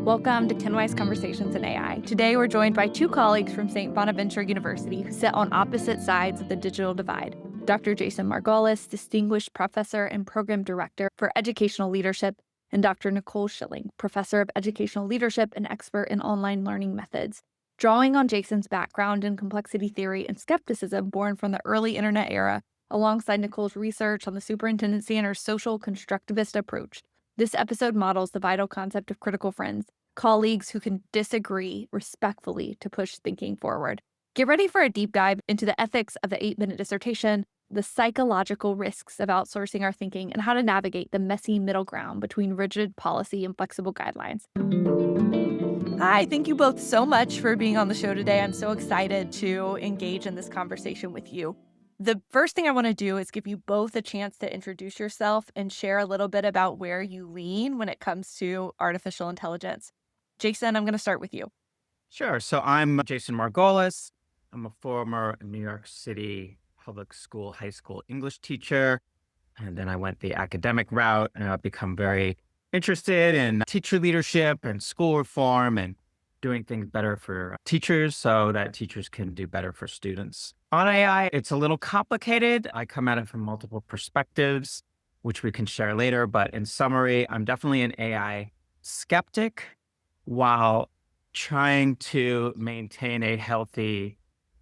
Welcome to Kinwise Conversations in AI. Today, we're joined by two colleagues from St. Bonaventure University who sit on opposite sides of the digital divide. Dr. Jason Margolis, Distinguished Professor and Program Director for Educational Leadership, and Dr. Nicole Schilling, Professor of Educational Leadership and expert in online learning methods. Drawing on Jason's background in complexity theory and skepticism born from the early internet era, alongside Nicole's research on the superintendency and her social constructivist approach, this episode models the vital concept of critical friends, colleagues who can disagree respectfully to push thinking forward. Get ready for a deep dive into the ethics of the 8-minute dissertation, the psychological risks of outsourcing our thinking, and how to navigate the messy middle ground between rigid policy and flexible guidelines. Hi, thank you both so much for being on the show today. I'm so excited to engage in this conversation with you. The first thing I want to do is give you both a chance to introduce yourself and share a little bit about where you lean when it comes to artificial intelligence. Jason, I'm going to start with you. Sure. So I'm Jason Margolis. I'm a former New York City public school, high school English teacher. And then I went the academic route and I've become very interested in teacher leadership and school reform and doing things better for teachers so that teachers can do better for students. On AI, it's a little complicated. I come at it from multiple perspectives, which we can share later. But in summary, I'm definitely an AI skeptic while trying to maintain a healthy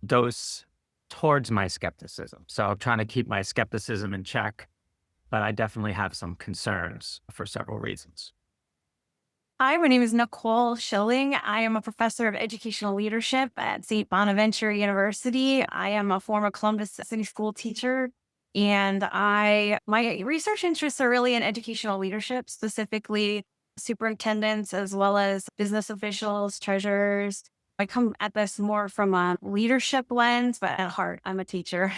dose towards my skepticism. So I'm trying to keep my skepticism in check, but I definitely have some concerns for several reasons. Hi, my name is Nicole Schilling. I am a professor of educational leadership at St. Bonaventure University. I am a former Columbus City School teacher, and my research interests are really in educational leadership, specifically superintendents as well as business officials, treasurers. I come at this more from a leadership lens, but at heart, I'm a teacher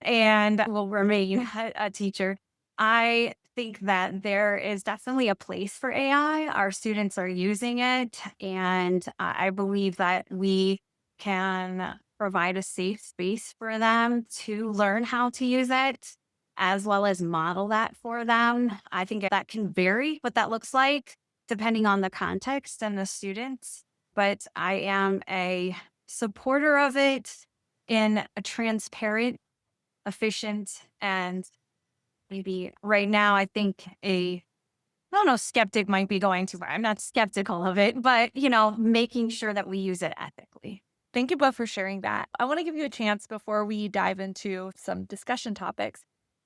and will remain a teacher. I think that there is definitely a place for AI. Our students are using it, and I believe that we can provide a safe space for them to learn how to use it, as well as model that for them. I think that can vary what that looks like depending on the context and the students, but I am a supporter of it in a transparent, efficient, and maybe right now, I think I don't know, skeptic might be going too far. I'm not skeptical of it, but, making sure that we use it ethically. Thank you both for sharing that. I want to give you a chance before we dive into some discussion topics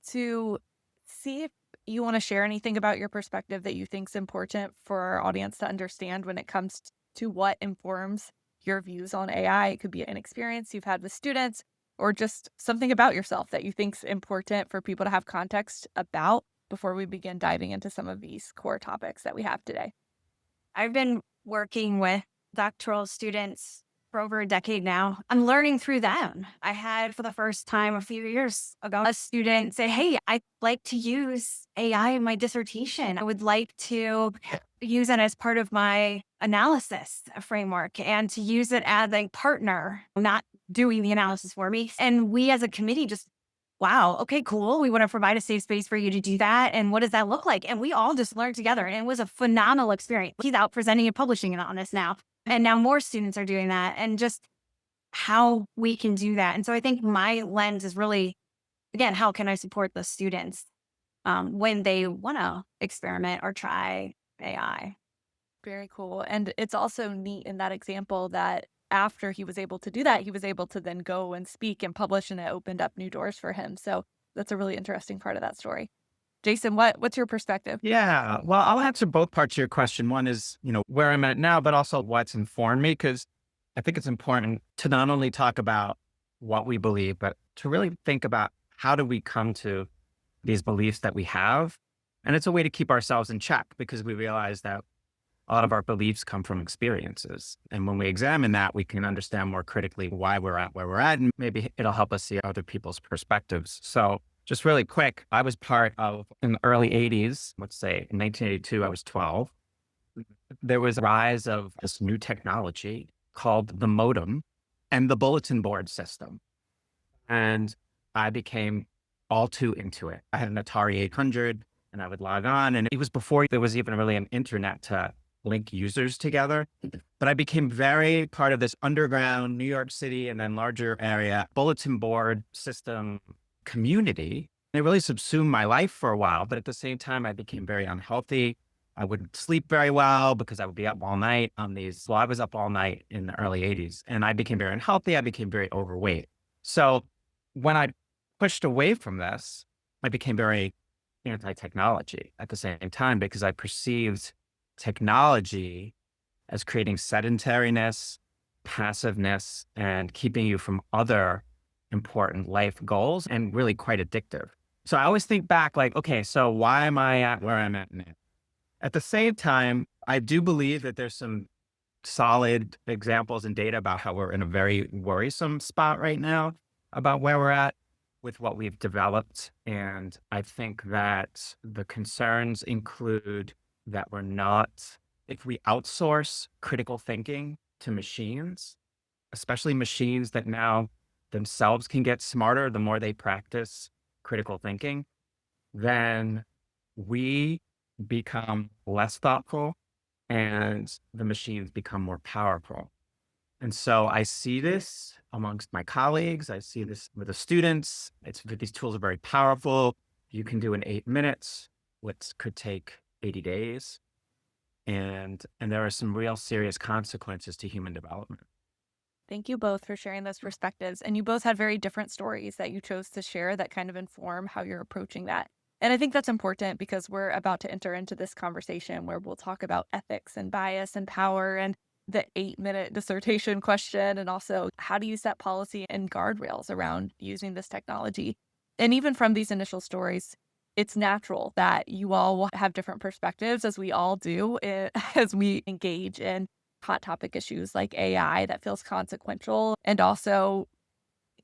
to see if you want to share anything about your perspective that you think is important for our audience to understand when it comes to what informs your views on AI. It could be an experience you've had with students, or just something about yourself that you think is important for people to have context about before we begin diving into some of these core topics that we have today. I've been working with doctoral students for over a decade now. I'm learning through them. I had for the first time a few years ago a student say, "Hey, I'd like to use AI in my dissertation. I would like to use it as part of my analysis framework and to use it as a partner, not doing the analysis for me." And we as a committee just, wow, okay, cool. We want to provide a safe space for you to do that. And what does that look like? And we all just learned together. And it was a phenomenal experience. He's out presenting and publishing it on this now. And now more students are doing that, and just how we can do that. And so I think my lens is really, again, how can I support the students when they want to experiment or try AI? Very cool. And it's also neat in that example that after he was able to do that, he was able to then go and speak and publish, and it opened up new doors for him. So that's a really interesting part of that story. Jason, what's your perspective? Yeah. Well, I'll answer both parts of your question. One is, where I'm at now, but also what's informed me, because I think it's important to not only talk about what we believe, but to really think about how do we come to these beliefs that we have. And it's a way to keep ourselves in check, because we realize that a lot of our beliefs come from experiences. And when we examine that, we can understand more critically why we're at where we're at, and maybe it'll help us see other people's perspectives. So just really quick, I was part of, in the early 80s, let's say in 1982, I was 12. There was a rise of this new technology called the modem and the bulletin board system. And I became all too into it. I had an Atari 800 and I would log on, and it was before there was even really an internet to link users together. But I became very part of this underground New York City and then larger area bulletin board system community. It really subsumed my life for a while, but at the same time, I became very unhealthy. I wouldn't sleep very well because I would be up all night on these. Well, I was up all night in the early 80s and I became very unhealthy. I became very overweight. So when I pushed away from this, I became very anti-technology at the same time because I perceived technology as creating sedentariness, passiveness, and keeping you from other important life goals and really quite addictive. So I always think back like, okay, so why am I at where I'm at now? At the same time, I do believe that there's some solid examples and data about how we're in a very worrisome spot right now about where we're at with what we've developed. And I think that the concerns include that we're not, if we outsource critical thinking to machines, especially machines that now themselves can get smarter the more they practice critical thinking, then we become less thoughtful and the machines become more powerful. And so I see this amongst my colleagues. I see this with the students. These tools are very powerful. You can do in 8 minutes what could take 80 days. And there are some real serious consequences to human development. Thank you both for sharing those perspectives. And you both had very different stories that you chose to share that kind of inform how you're approaching that. And I think that's important because we're about to enter into this conversation where we'll talk about ethics and bias and power and the 8-minute dissertation question, and also how do you set policy and guardrails around using this technology. And even from these initial stories, it's natural that you all will have different perspectives, as we all do, as we engage in hot topic issues like AI that feels consequential and also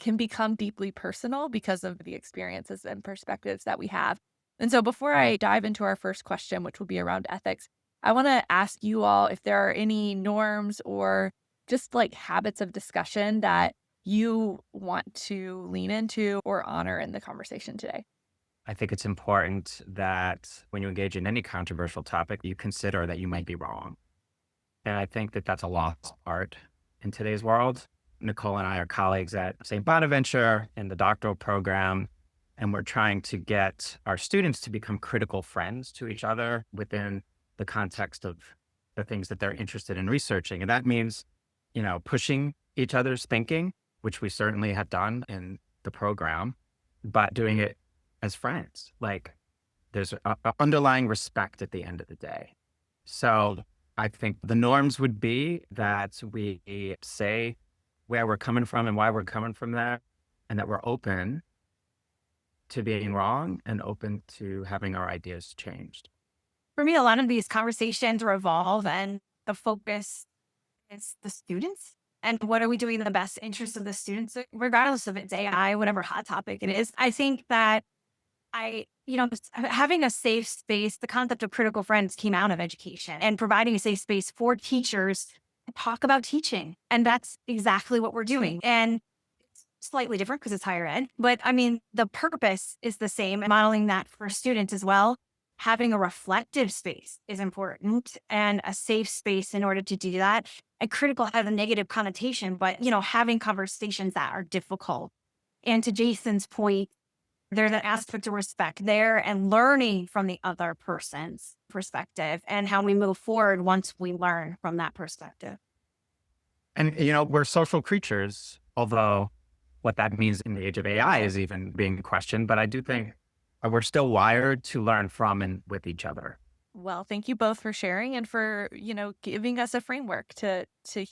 can become deeply personal because of the experiences and perspectives that we have. And so before I dive into our first question, which will be around ethics, I want to ask you all if there are any norms or just like habits of discussion that you want to lean into or honor in the conversation today. I think it's important that when you engage in any controversial topic, you consider that you might be wrong. And I think that that's a lost art in today's world. Nicole and I are colleagues at St. Bonaventure in the doctoral program, and we're trying to get our students to become critical friends to each other within the context of the things that they're interested in researching. And that means, pushing each other's thinking, which we certainly have done in the program, but doing it as friends. Like there's a underlying respect at the end of the day. So I think the norms would be that we say where we're coming from and why we're coming from there, and that we're open to being wrong and open to having our ideas changed. For me, a lot of these conversations revolve and the focus is the students. And what are we doing in the best interest of the students, regardless of it's AI, whatever hot topic it is. I think that having a safe space, the concept of critical friends came out of education and providing a safe space for teachers to talk about teaching. And that's exactly what we're doing. And it's slightly different because it's higher ed. But I mean, the purpose is the same, modeling that for students as well. Having a reflective space is important and a safe space in order to do that. And critical has a negative connotation, but, having conversations that are difficult. And to Jason's point, there's an aspect of respect there and learning from the other person's perspective and how we move forward once we learn from that perspective. And, we're social creatures, although what that means in the age of AI is even being questioned. But I do think we're still wired to learn from and with each other. Well, thank you both for sharing and for, giving us a framework to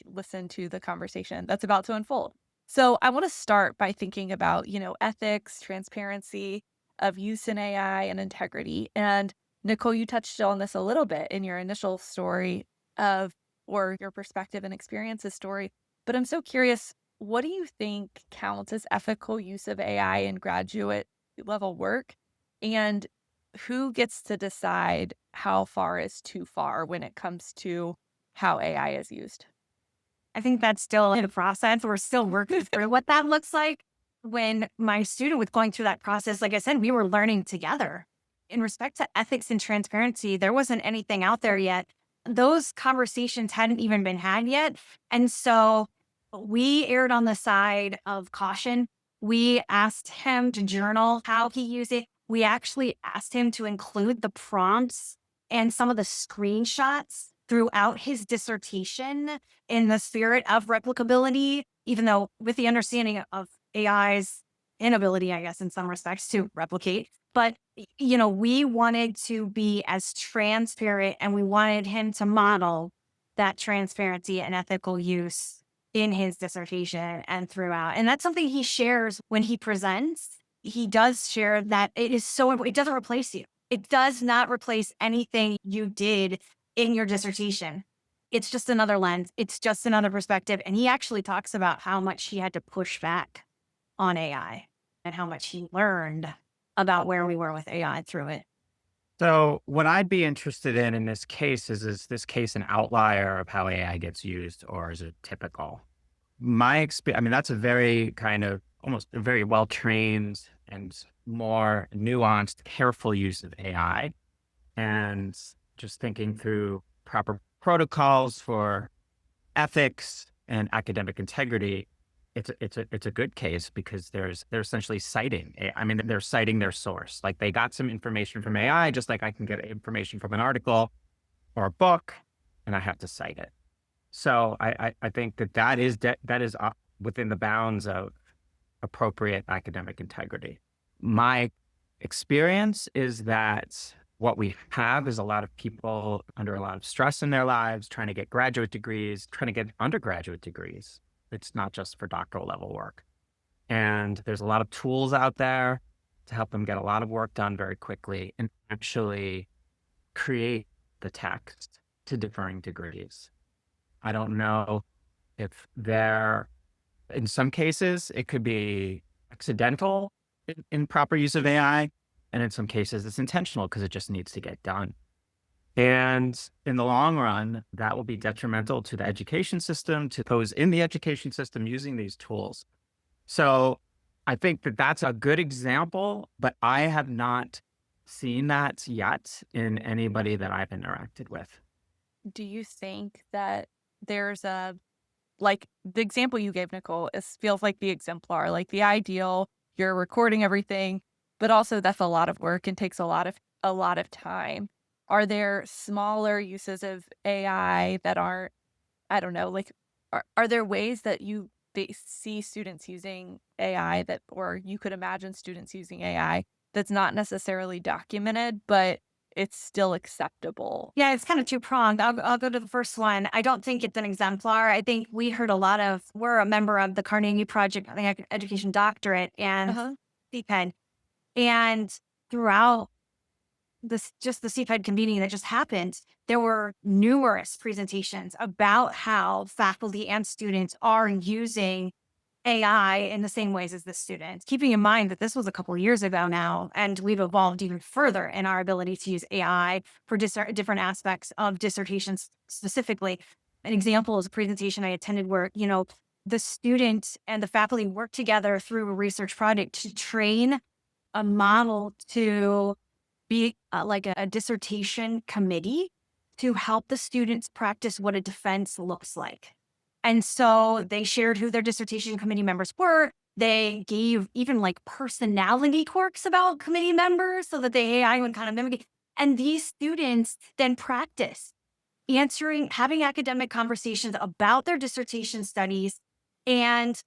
listen to the conversation that's about to unfold. So I want to start by thinking about, ethics, transparency of use in AI and integrity. And Nicole, you touched on this a little bit in your initial story or your perspective and experiences story. But I'm so curious, what do you think counts as ethical use of AI in graduate level work? And who gets to decide how far is too far when it comes to how AI is used? I think that's still in the process. We're still working through what that looks like. When my student was going through that process, like I said, we were learning together. In respect to ethics and transparency, there wasn't anything out there yet those conversations hadn't even been had yet. And so we erred on the side of caution. We asked him to journal how he used it. We actually asked him to include the prompts and some of the screenshots throughout his dissertation in the spirit of replicability, even though with the understanding of AI's inability, I guess, in some respects to replicate. But, we wanted to be as transparent and we wanted him to model that transparency and ethical use in his dissertation and throughout. And that's something he shares when he presents. He does share that it is so important. It doesn't replace you. It does not replace anything you did in your dissertation. It's just another lens. It's just another perspective. And he actually talks about how much he had to push back on AI and how much he learned about where we were with AI through it. So what I'd be interested in this case is this case an outlier of how AI gets used, or is it typical? My experience, I mean, that's a very kind of almost a very well-trained and more nuanced, careful use of AI. And just thinking through proper protocols for ethics and academic integrity, it's a good case because they're essentially citing. I mean, they're citing their source. Like they got some information from AI, just like I can get information from an article or a book, and I have to cite it. So I think that is within the bounds of appropriate academic integrity. My experience is that what we have is a lot of people under a lot of stress in their lives, trying to get graduate degrees, trying to get undergraduate degrees. It's not just for doctoral level work. And there's a lot of tools out there to help them get a lot of work done very quickly and actually create the text to differing degrees. I don't know if in some cases, it could be accidental in proper use of AI. And in some cases, it's intentional because it just needs to get done. And in the long run, that will be detrimental to the education system, to those in the education system using these tools. So I think that that's a good example, but I have not seen that yet in anybody that I've interacted with. Do you think that there's like the example you gave, Nicole, feels like the exemplar, like the ideal, you're recording everything, but also that's a lot of work and takes a lot of time. Are there smaller uses of AI that aren't, I don't know, like, are there ways that see students using AI or you could imagine students using AI that's not necessarily documented, but it's still acceptable? Yeah, it's kind of two-pronged. I'll go to the first one. I don't think it's an exemplar. I think we heard we're a member of the Carnegie Project, I think Education Doctorate and Uh-huh. CPED. And throughout the CPED convening that just happened, there were numerous presentations about how faculty and students are using AI in the same ways as the students, keeping in mind that this was a couple of years ago now, and we've evolved even further in our ability to use AI for different aspects of dissertations specifically. An example is a presentation I attended where, the student and the faculty worked together through a research project to train a model to be like a dissertation committee to help the students practice what a defense looks like. And so they shared who their dissertation committee members were. They gave even like personality quirks about committee members so that the AI would kind of mimic it. And these students then practice having academic conversations about their dissertation studies. And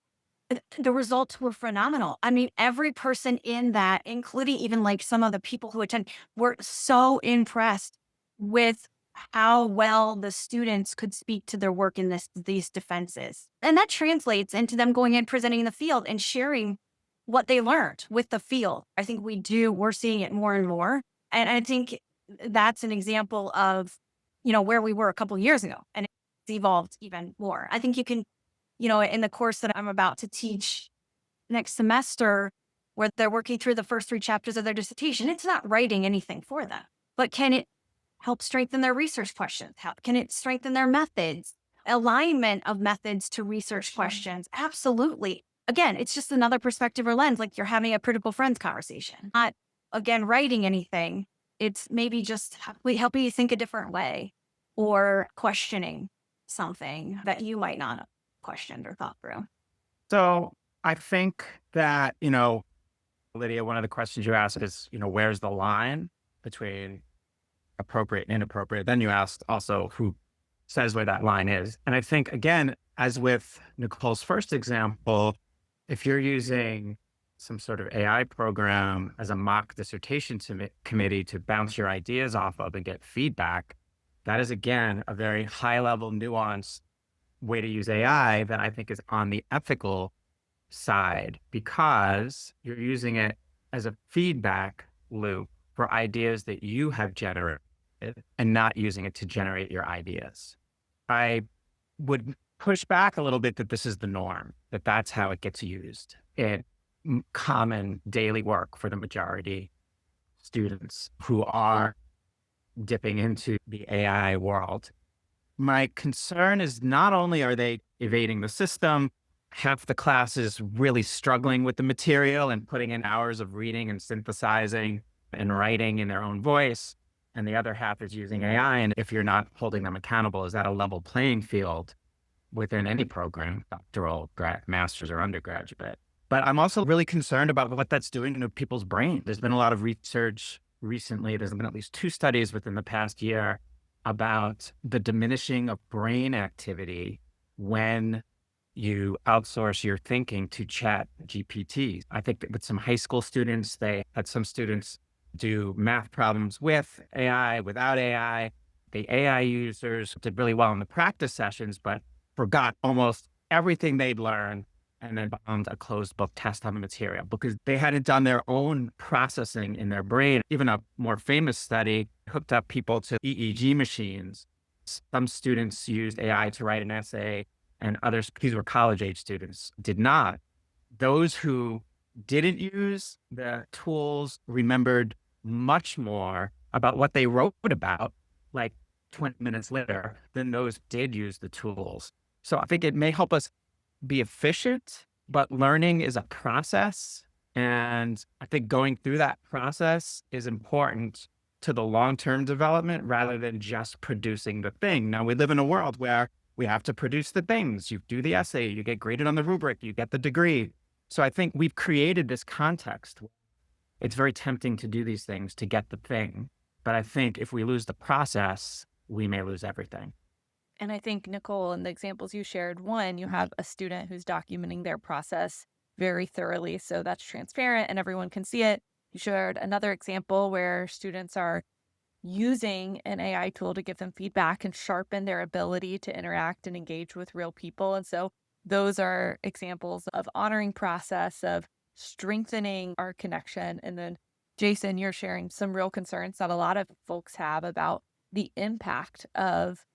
the results were phenomenal. I mean, every person in that, including even like some of the people who attend, were so impressed with how well the students could speak to their work in these defenses. And that translates into them going and presenting in the field and sharing what they learned with the field. I think we're seeing it more and more. And I think that's an example of, where we were a couple of years ago, and it's evolved even more. I think you can, in the course that I'm about to teach next semester, where they're working through the first 3 chapters of their dissertation, it's not writing anything for them, but can it help strengthen their research questions? How can it strengthen their methods? Alignment of methods to research questions? Absolutely. Again, it's just another perspective or lens, like you're having a critical friends conversation. Not, again, writing anything. It's maybe just helping you think a different way. or questioning something that you might not have questioned or thought through? So I think that, Lydia, one of the questions you asked is, where's the line between appropriate and inappropriate? Then you asked also who says where that line is. And I think, again, as with Nicole's first example, if you're using some sort of AI program as a mock dissertation committee to bounce your ideas off of and get feedback, that is, again, a very high level, nuanced way to use AI that I think is on the ethical side because you're using it as a feedback loop for ideas that you have generated and not using it to generate your ideas. I would push back a little bit that this is the norm, that that's how it gets used in common daily work for the majority students who are dipping into the AI world. My concern is not only are they evading the system, half the class is really struggling with the material and putting in hours of reading and synthesizing and writing in their own voice. And the other half is using AI. And if you're not holding them accountable, is that a level playing field within any program, doctoral, master's, or undergraduate? But I'm also really concerned about what that's doing to people's brains. There's been a lot of research recently. There's been at least 2 studies within the past year about the diminishing of brain activity when you outsource your thinking to chat GPT. I think that with some high school students, they had some students do math problems with AI, without AI. The AI users did really well in the practice sessions, but forgot almost everything they'd learned and then bombed a closed book test on the material because they hadn't done their own processing in their brain. Even a more famous study hooked up people to EEG machines. Some students used AI to write an essay and others, these were college age students, did not. Those who didn't use the tools remembered much more about what they wrote about, like 20 minutes later, than those did use the tools. So I think it may help us be efficient, but learning is a process. And I think going through that process is important to the long-term development rather than just producing the thing. Now, we live in a world where we have to produce the things. You do the essay, you get graded on the rubric, you get the degree. So I think we've created this context. It's very tempting to do these things to get the thing. But I think if we lose the process, we may lose everything. And I think, Nicole, in the examples you shared, one, you have a student who's documenting their process very thoroughly. So that's transparent and everyone can see it. You shared another example where students are using an AI tool to give them feedback and sharpen their ability to interact and engage with real people. And so those are examples of honoring process, of strengthening our connection. And then, Jason, you're sharing some real concerns that a lot of folks have about the impact of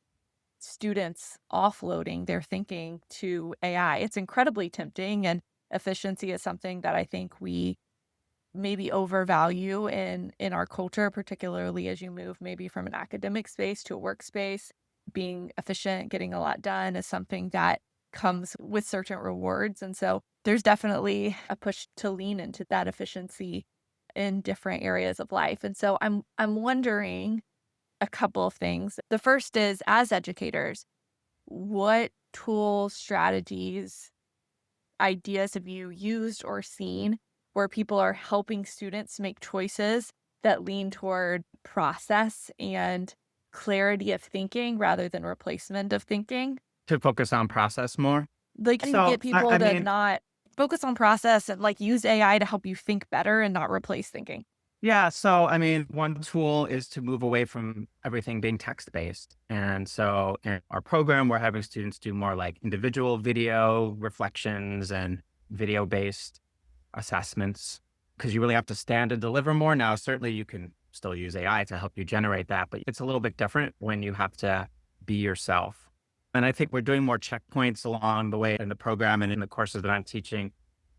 students offloading their thinking to AI. It's incredibly tempting, and efficiency is something that I think we maybe overvalue in our culture, particularly as you move maybe from an academic space to a workspace. Being efficient, getting a lot done is something that comes with certain rewards. And so there's definitely a push to lean into that efficiency in different areas of life. And so I'm wondering a couple of things. The first is, as educators, what tools, strategies, ideas have you used or seen where people are helping students make choices that lean toward process and clarity of thinking rather than replacement of thinking? To focus on process more. Like, you So, get people I to mean, not focus on process and like use AI to help you think better and not replace thinking. yeah. So, I mean, one tool is to move away from everything being text-based. And so in our program, we're having students do more like individual video reflections and video-based assessments because you really have to stand and deliver more. Now, certainly you can still use AI to help you generate that, but it's a little bit different when you have to be yourself. And I think we're doing more checkpoints along the way in the program and in the courses that I'm teaching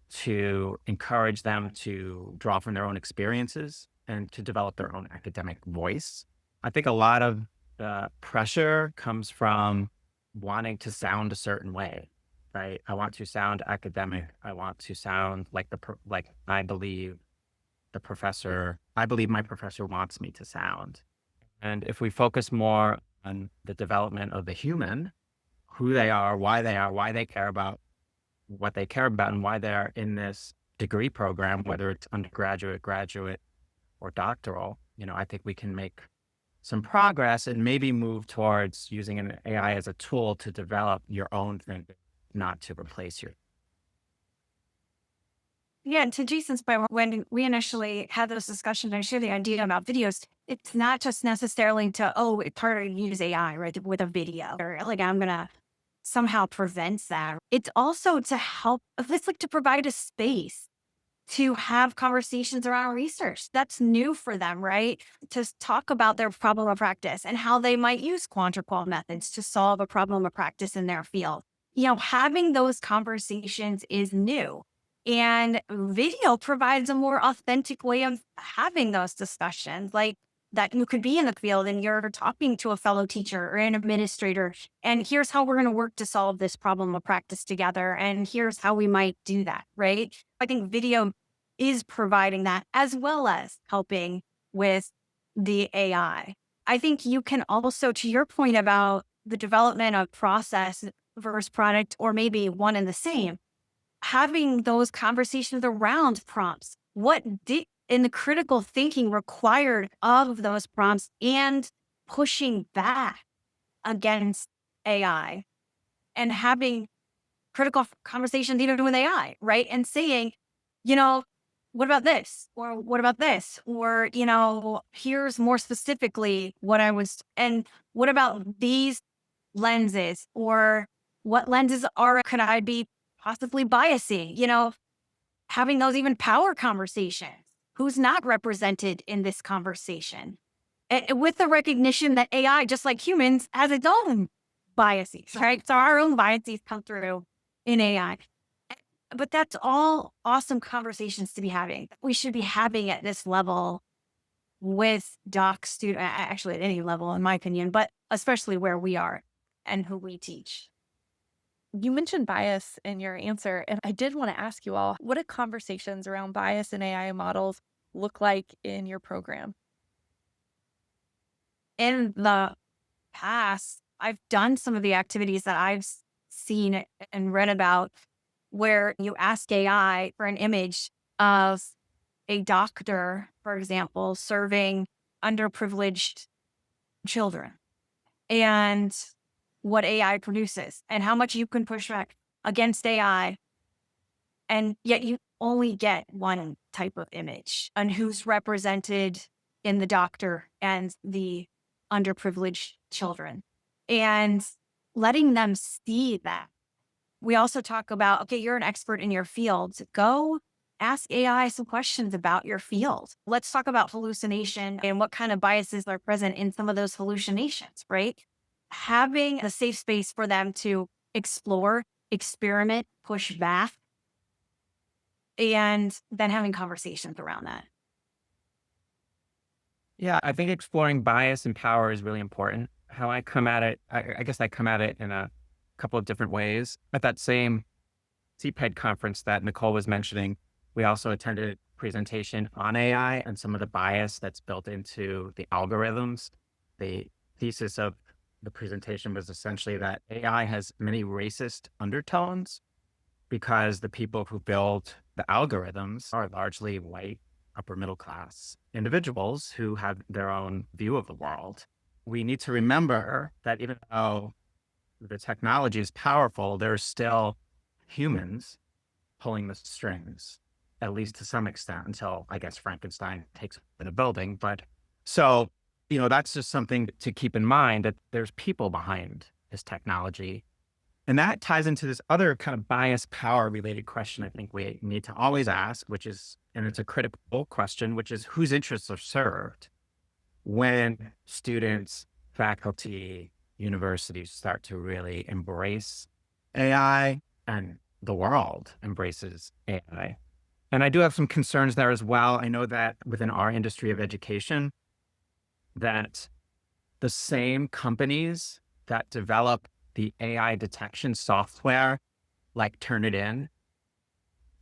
to encourage them to draw from their own experiences and to develop their own academic voice. I think a lot of the pressure comes from wanting to sound a certain way, right? I want to sound academic. I want to sound like I believe I believe my professor wants me to sound. And if we focus more on the development of the human, who they are, why they care about what they care about, and why they're in this degree program, whether it's undergraduate, graduate, or doctoral. I think we can make some progress and maybe move towards using an AI as a tool to develop your own thing, not to replace your. Yeah, and to Jason's point, when we initially had those discussions, I shared the idea about videos. It's not just necessarily it's harder to use AI, right, with a video, or like I'm going to somehow prevent that. It's also to help, it's like to provide a space to have conversations around research that's new for them, right? To talk about their problem of practice and how they might use quantum methods to solve a problem of practice in their field. Having those conversations is new. And video provides a more authentic way of having those discussions, like that you could be in the field and you're talking to a fellow teacher or an administrator, and here's how we're going to work to solve this problem of practice together. And here's how we might do that, right? I think video is providing that as well as helping with the AI. I think you can also, to your point about the development of process versus product, or maybe one and the same, having those conversations around prompts. In the critical thinking required of those prompts and pushing back against AI and having critical conversations even with AI, right? And saying, what about this? Or what about this? Or, here's more specifically and what about these lenses? Or what lenses could I be possibly biasing? Having those even power conversations. Who's not represented in this conversation? With the recognition that AI, just like humans, has its own biases, right? So our own biases come through in AI. But that's all awesome conversations to be having. We should be having at this level with actually at any level, in my opinion, but especially where we are and who we teach. You mentioned bias in your answer, and I did want to ask you all, what do conversations around bias in AI models look like in your program? In the past, I've done some of the activities that I've seen and read about where you ask AI for an image of a doctor, for example, serving underprivileged children, and what AI produces and how much you can push back against AI. And yet you only get one type of image and who's represented in the doctor and the underprivileged children, and letting them see that. We also talk about, okay, you're an expert in your field. Go ask AI some questions about your field. Let's talk about hallucination and what kind of biases are present in some of those hallucinations, right? Having a safe space for them to explore, experiment, push back, and then having conversations around that. Yeah, I think exploring bias and power is really important. How I come at it, I guess I come at it in a couple of different ways. At that same CPED conference that Nicole was mentioning, we also attended a presentation on AI and some of the bias that's built into the algorithms. The thesis of the presentation was essentially that AI has many racist undertones because the people who build the algorithms are largely white, upper middle class individuals who have their own view of the world. We need to remember that even though the technology is powerful, there's still humans pulling the strings, at least to some extent, until I guess Frankenstein takes over the building. But so, that's just something to keep in mind, that there's people behind this technology. And that ties into this other kind of bias power related question I think we need to always ask, which is, and it's a critical question, which is whose interests are served when students, faculty, universities start to really embrace AI and the world embraces AI. And I do have some concerns there as well. I know that within our industry of education, that the same companies that develop the AI detection software, like Turnitin,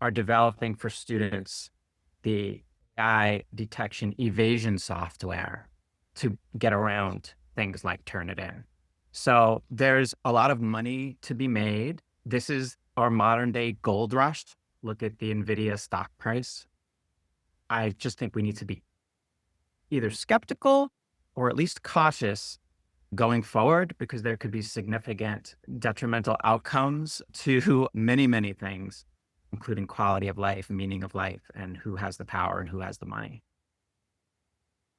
are developing for students the AI detection evasion software to get around things like Turnitin. So there's a lot of money to be made. This is our modern day gold rush. Look at the NVIDIA stock price. I just think we need to be either skeptical or at least cautious going forward, because there could be significant detrimental outcomes to many, many things, including quality of life, meaning of life, and who has the power and who has the money.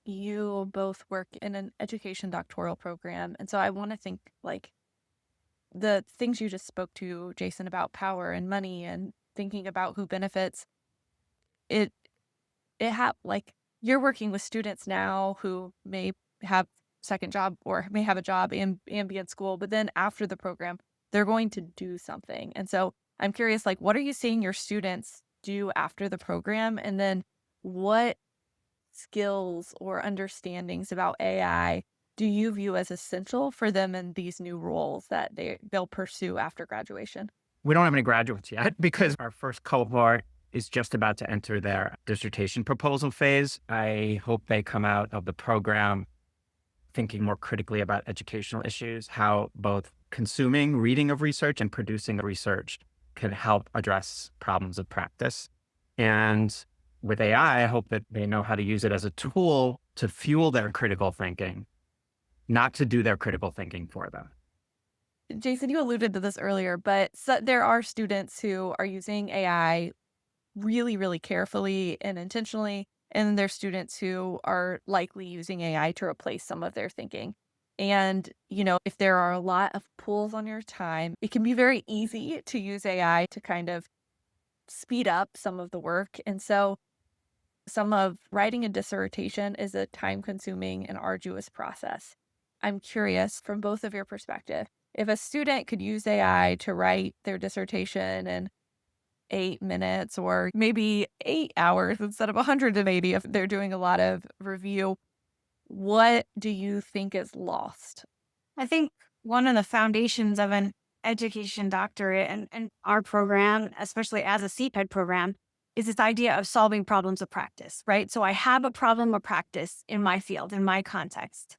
You both work in an education doctoral program. And so I want to think like the things you just spoke to, Jason, about power and money and thinking about who benefits. It like you're working with students now who may have second job or may have a job and be in school, but then after the program, they're going to do something. And so I'm curious, like, what are you seeing your students do after the program? And then what skills or understandings about AI do you view as essential for them in these new roles that they'll pursue after graduation? We don't have any graduates yet because our first cohort is just about to enter their dissertation proposal phase. I hope they come out of the program thinking more critically about educational issues, how both consuming reading of research and producing research can help address problems of practice. And with AI, I hope that they know how to use it as a tool to fuel their critical thinking, not to do their critical thinking for them. Jason, you alluded to this earlier, but there are students who are using AI really, really carefully and intentionally. And there's students who are likely using AI to replace some of their thinking. And, if there are a lot of pulls on your time, it can be very easy to use AI to kind of speed up some of the work. And so some of writing a dissertation is a time-consuming and arduous process. I'm curious, from both of your perspective, if a student could use AI to write their dissertation in 8 minutes or maybe 8 hours instead of 180 if they're doing a lot of review, what do you think is lost? I think one of the foundations of an education doctorate and our program, especially as a CPED program, is this idea of solving problems of practice, right? So I have a problem of practice in my field, in my context.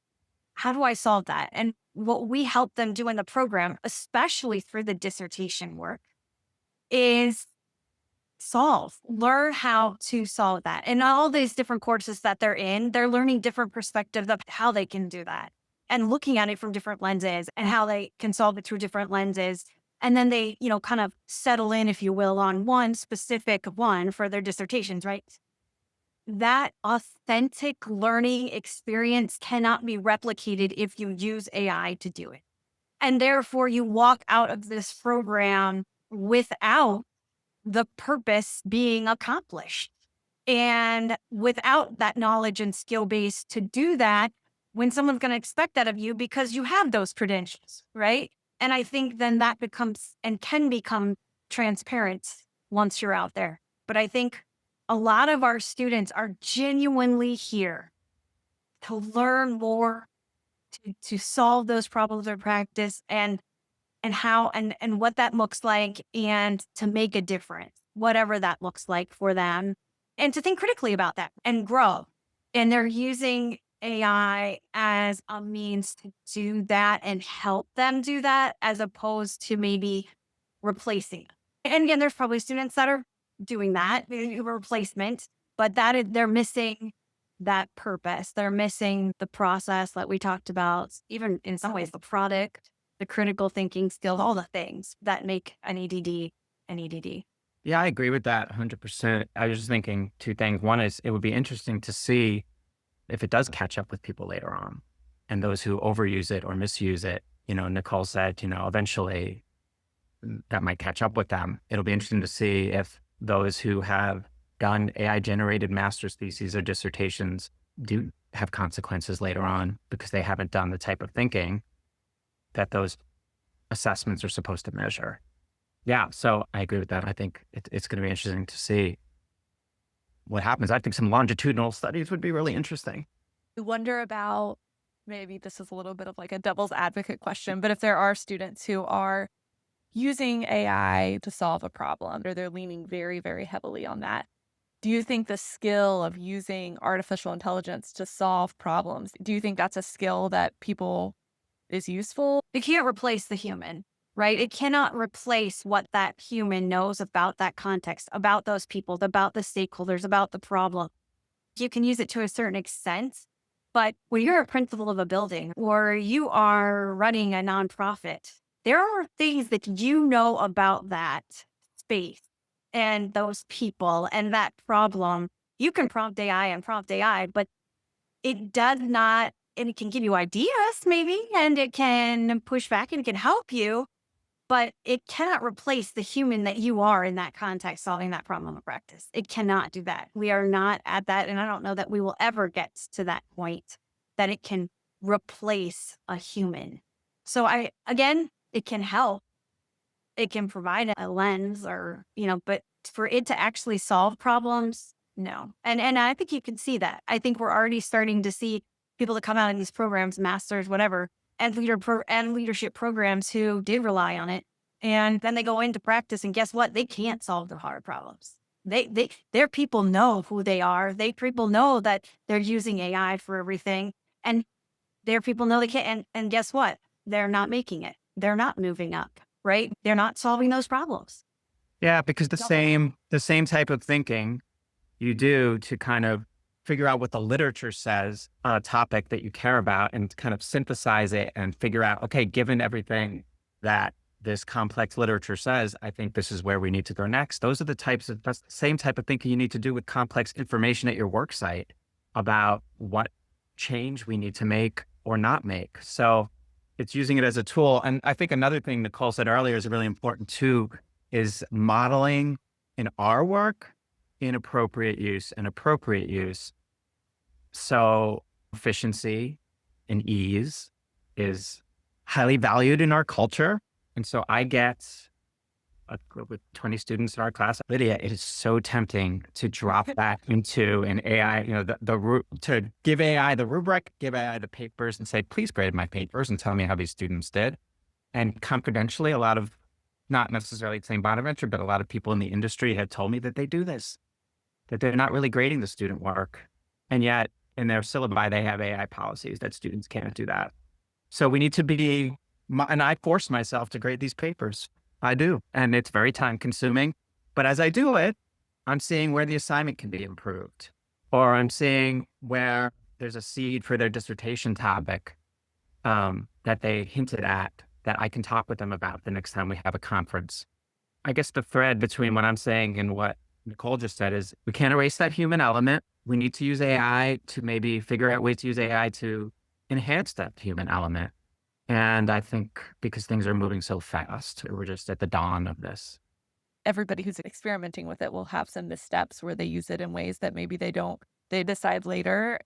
How do I solve that? And what we help them do in the program, especially through the dissertation work, is learn how to solve that. And all these different courses that they're in, they're learning different perspectives of how they can do that and looking at it from different lenses and how they can solve it through different lenses. And then they, kind of settle in, if you will, on one specific one for their dissertations, right? That authentic learning experience cannot be replicated if you use AI to do it. And therefore, you walk out of this program without the purpose being accomplished. And without that knowledge and skill base to do that, when someone's going to expect that of you because you have those credentials, right? And I think then that becomes and can become transparent once you're out there. But I think a lot of our students are genuinely here to learn more, to solve those problems of practice and how and what that looks like and to make a difference, whatever that looks like for them, and to think critically about that and grow. And they're using AI as a means to do that and help them do that as opposed to maybe replacing it. And again, there's probably students that are doing that, replacement, but they're missing that purpose. They're missing the process that we talked about, even in some ways, the product, the critical thinking skills, all the things that make an EDD an EDD. Yeah, I agree with that 100%. I was just thinking two things. One is it would be interesting to see if it does catch up with people later on and those who overuse it or misuse it. Nicole said, eventually that might catch up with them. It'll be interesting to see if those who have done AI generated master's theses or dissertations do have consequences later on because they haven't done the type of thinking that those assessments are supposed to measure. Yeah, so I agree with that. I think it's going to be interesting to see what happens. I think some longitudinal studies would be really interesting. I wonder about, maybe this is a little bit of like a devil's advocate question, but if there are students who are using AI to solve a problem or they're leaning very, very heavily on that, Do you think the skill of using artificial intelligence to solve problems, do you think that's a skill that people is useful? It can't replace the human, right? It cannot replace what that human knows about that context, about those people, about the stakeholders, about the problem. You can use it to a certain extent, but when you're a principal of a building or you are running a nonprofit, there are things that you know about that space and those people and that problem. You can prompt AI, but it does not, and it can give you ideas maybe, and it can push back and it can help you, but it cannot replace the human that you are in that context, solving that problem of practice. It cannot do that. We are not at that. And I don't know that we will ever get to that point that it can replace a human. So again, it can help. It can provide a lens or, but for it to actually solve problems, no. And I think you can see that. I think we're already starting to see people that come out in these programs, masters, whatever, and leadership programs who did rely on it. And then they go into practice and guess what? They can't solve the hard problems. Their people know who they are. People know that they're using AI for everything. And their people know they can't. And guess what? They're not making it. They're not moving up, right? They're not solving those problems. Yeah, because the same type of thinking you do to kind of figure out what the literature says on a topic that you care about and kind of synthesize it and figure out, okay, given everything that this complex literature says, I think this is where we need to go next. That's the same type of thinking you need to do with complex information at your work site about what change we need to make or not make. So it's using it as a tool. And I think another thing Nicole said earlier is really important too, is modeling in our work inappropriate use and appropriate use. So efficiency and ease is highly valued in our culture. And so I get a group with 20 students in our class. Lydia, it is so tempting to drop that into an AI, to give AI the rubric, give AI the papers and say, please grade my papers and tell me how these students did. And confidentially, a lot of, not necessarily St. Bonaventure, but a lot of people in the industry had told me that they do this, that they're not really grading the student work. And yet in their syllabi, they have AI policies that students can't do that. So we need to be, and I force myself to grade these papers. I do. And it's very time consuming. But as I do it, I'm seeing where the assignment can be improved, or I'm seeing where there's a seed for their dissertation topic that they hinted at that I can talk with them about the next time we have a conference. I guess the thread between what I'm saying and what Nicole just said is we can't erase that human element. We need to use AI to maybe figure out ways to use AI to enhance that human element. And I think because things are moving so fast, we're just at the dawn of this. Everybody who's experimenting with it will have some missteps where they use it in ways that maybe they decide later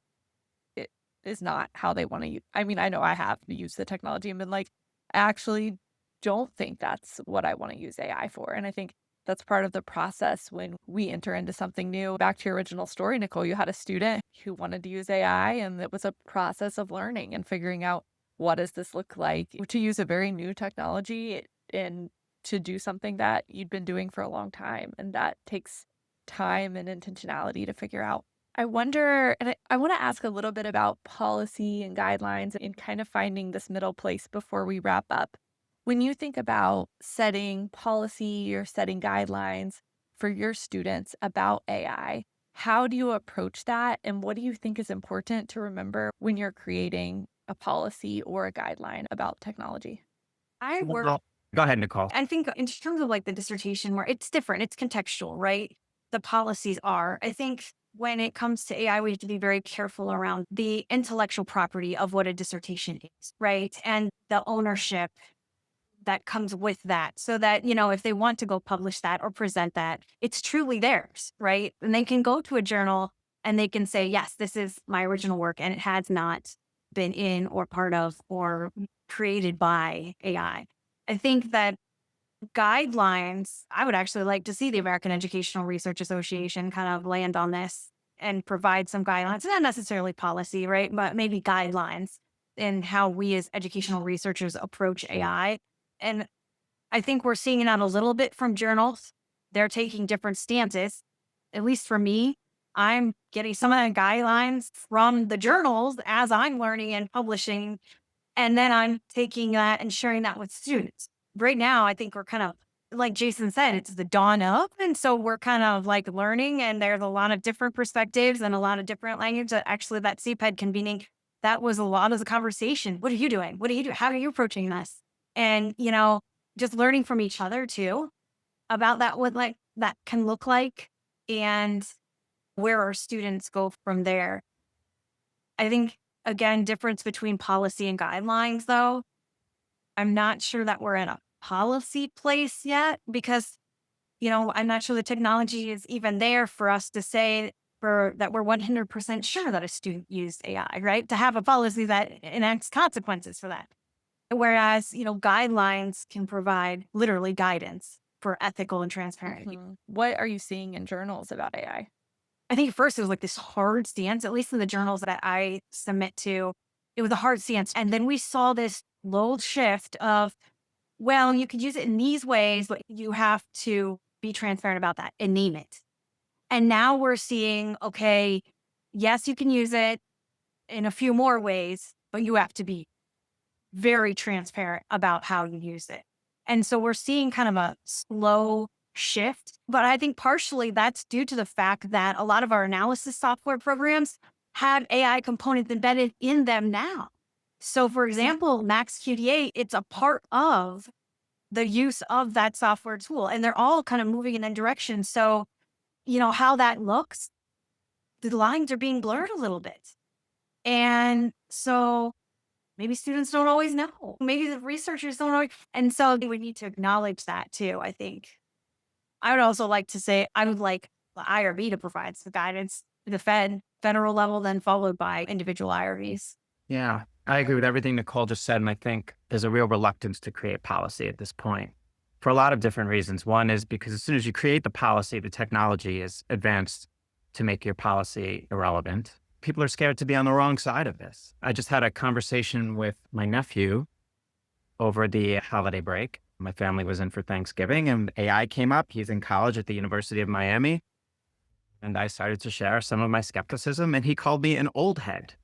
it is not how they want to use. I mean, I know I have used the technology and been like, I actually don't think that's what I want to use AI for. And I think that's part of the process when we enter into something new. Back to your original story, Nicole, you had a student who wanted to use AI, and it was a process of learning and figuring out what does this look like to use a very new technology and to do something that you'd been doing for a long time. And that takes time and intentionality to figure out. I wonder, and I want to ask a little bit about policy and guidelines and kind of finding this middle place before we wrap up. When you think about setting policy or setting guidelines for your students about AI, how do you approach that? And what do you think is important to remember when you're creating a policy or a guideline about technology? I work, Well, go ahead, Nicole. I think in terms of like the dissertation where it's different, it's contextual, right? The policies are, I think when it comes to AI, we have to be very careful around the intellectual property of what a dissertation is, right? And the ownership that comes with that so that, if they want to go publish that or present that, it's truly theirs, right? And they can go to a journal and they can say, yes, this is my original work and it has not been in or part of or created by AI. I think that guidelines, I would actually like to see the American Educational Research Association kind of land on this and provide some guidelines, not necessarily policy, right? But maybe guidelines in how we as educational researchers approach AI. And I think we're seeing it out a little bit from journals. They're taking different stances at least for me, I'm getting some of the guidelines from the journals as I'm learning and publishing. And then I'm taking that and sharing that with students. Right now, I think we're kind of, like Jason said, it's the dawn of. And so we're kind of like learning, and there's a lot of different perspectives and a lot of different language that actually that CPED convening, that was a lot of the conversation. What are you doing? What are you doing? How are you approaching this? And, just learning from each other too about that, what like that can look like and where our students go from there. I think, again, difference between policy and guidelines, though. I'm not sure that we're in a policy place yet because, I'm not sure the technology is even there for us to say for that we're 100% sure that a student used AI, right? To have a policy that enacts consequences for that. Whereas, guidelines can provide literally guidance for ethical and transparent. What are you seeing in journals about AI? I think at first it was like this hard stance, at least in the journals that I submit to, it was a hard stance. And then we saw this slow shift of, well, you could use it in these ways, but you have to be transparent about that and name it. And now we're seeing, okay, yes, you can use it in a few more ways, but you have to be very transparent about how you use it. And so we're seeing kind of a slow shift, but I think partially that's due to the fact that a lot of our analysis software programs have AI components embedded in them now. So for example, Max QDA, it's a part of the use of that software tool, and they're all kind of moving in that direction. So, how that looks, the lines are being blurred a little bit. And so maybe students don't always know. Maybe the researchers don't always. And so we need to acknowledge that too, I think. I would also like to say I would like the IRB to provide some guidance to the federal level, then followed by individual IRBs. Yeah, I agree with everything Nicole just said. And I think there's a real reluctance to create policy at this point for a lot of different reasons. One is because as soon as you create the policy, the technology is advanced to make your policy irrelevant. People are scared to be on the wrong side of this. I just had a conversation with my nephew over the holiday break. My family was in for Thanksgiving and AI came up. He's in college at the University of Miami. And I started to share some of my skepticism, and he called me an old head.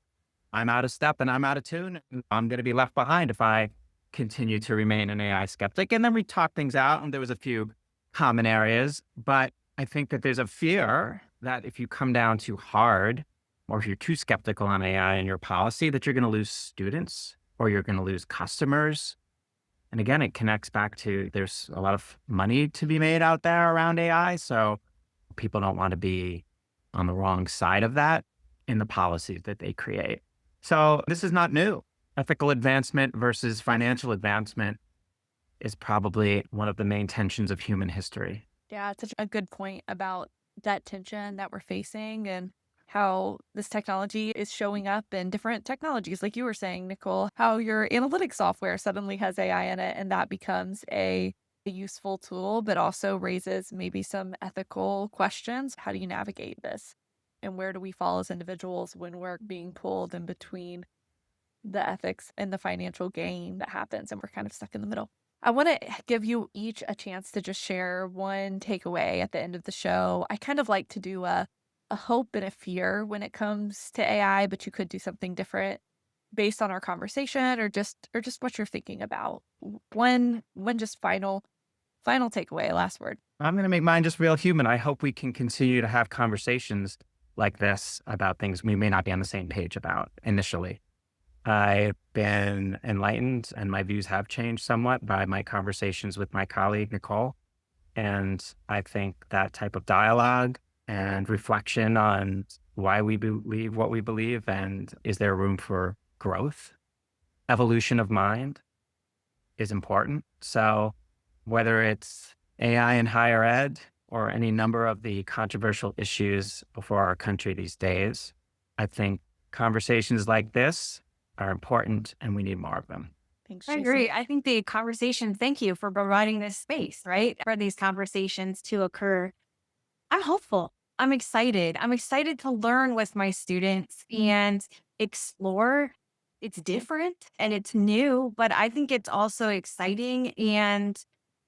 I'm out of step and I'm out of tune. And I'm going to be left behind if I continue to remain an AI skeptic. And then we talked things out, and there was a few common areas. But I think that there's a fear that if you come down too hard, or if you're too skeptical on AI and your policy, that you're going to lose students or you're going to lose customers. And again, it connects back to there's a lot of money to be made out there around AI. So people don't want to be on the wrong side of that in the policies that they create. So this is not new. Ethical advancement versus financial advancement is probably one of the main tensions of human history. Yeah, it's such a good point about that tension that we're facing and how this technology is showing up in different technologies. Like you were saying, Nicole, how your analytics software suddenly has AI in it, and that becomes a useful tool, but also raises maybe some ethical questions. How do you navigate this? And where do we fall as individuals when we're being pulled in between the ethics and the financial gain that happens, and we're kind of stuck in the middle? I want to give you each a chance to just share one takeaway at the end of the show. I kind of like to do a hope and a fear when it comes to AI, but you could do something different based on our conversation or just what you're thinking about. One just final takeaway, last word. I'm going to make mine just real human. I hope we can continue to have conversations like this about things we may not be on the same page about initially. I've been enlightened and my views have changed somewhat by my conversations with my colleague, Nicole. And I think that type of dialogue and reflection on why we believe what we believe and is there room for growth, evolution of mind is important. So whether it's AI in higher ed or any number of the controversial issues before our country these days, I think conversations like this are important and we need more of them. Thanks, I Jason. agree. I think the conversation, thank you for providing this space, right? For these conversations to occur. I'm hopeful. I'm excited. I'm excited to learn with my students and explore. It's different and it's new, but I think it's also exciting. And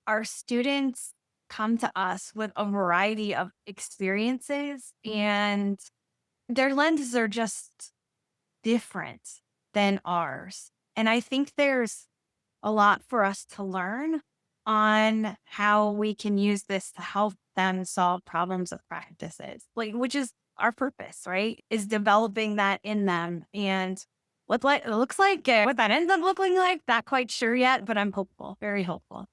our students come to us with a variety of experiences, and their lenses are just different than ours. And I think there's a lot for us to learn on how we can use this to help them solve problems with practices, like which is our purpose, right? Is developing that in them. And it looks like, what that ends up looking like, not quite sure yet, but I'm hopeful, very hopeful.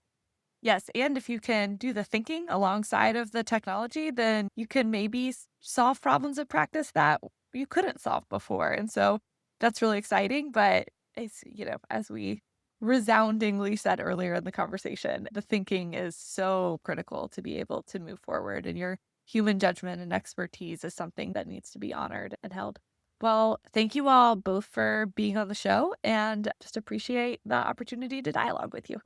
Yes, and if you can do the thinking alongside of the technology, then you can maybe solve problems of practice that you couldn't solve before. And so that's really exciting. But it's, as we resoundingly said earlier in the conversation, the thinking is so critical to be able to move forward. And your human judgment and expertise is something that needs to be honored and held. Well, thank you all both for being on the show, and just appreciate the opportunity to dialogue with you.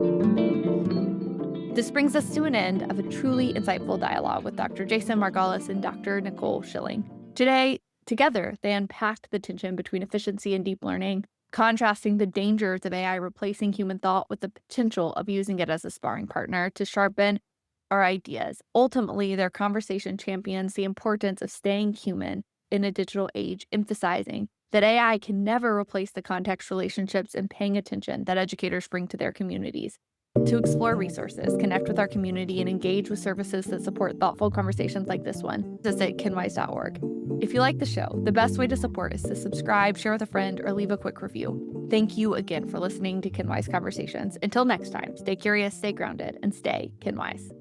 This brings us to an end of a truly insightful dialogue with Dr. Jason Margolis and Dr. Nicole Schilling. Today, together, they unpacked the tension between efficiency and deep learning, contrasting the dangers of AI replacing human thought with the potential of using it as a sparring partner to sharpen our ideas. Ultimately, their conversation champions the importance of staying human in a digital age, emphasizing that AI can never replace the context, relationships, and paying attention that educators bring to their communities. To explore resources, connect with our community, and engage with services that support thoughtful conversations like this one, visit kinwise.org. If you like the show, the best way to support is to subscribe, share with a friend, or leave a quick review. Thank you again for listening to Kinwise Conversations. Until next time, stay curious, stay grounded, and stay Kinwise.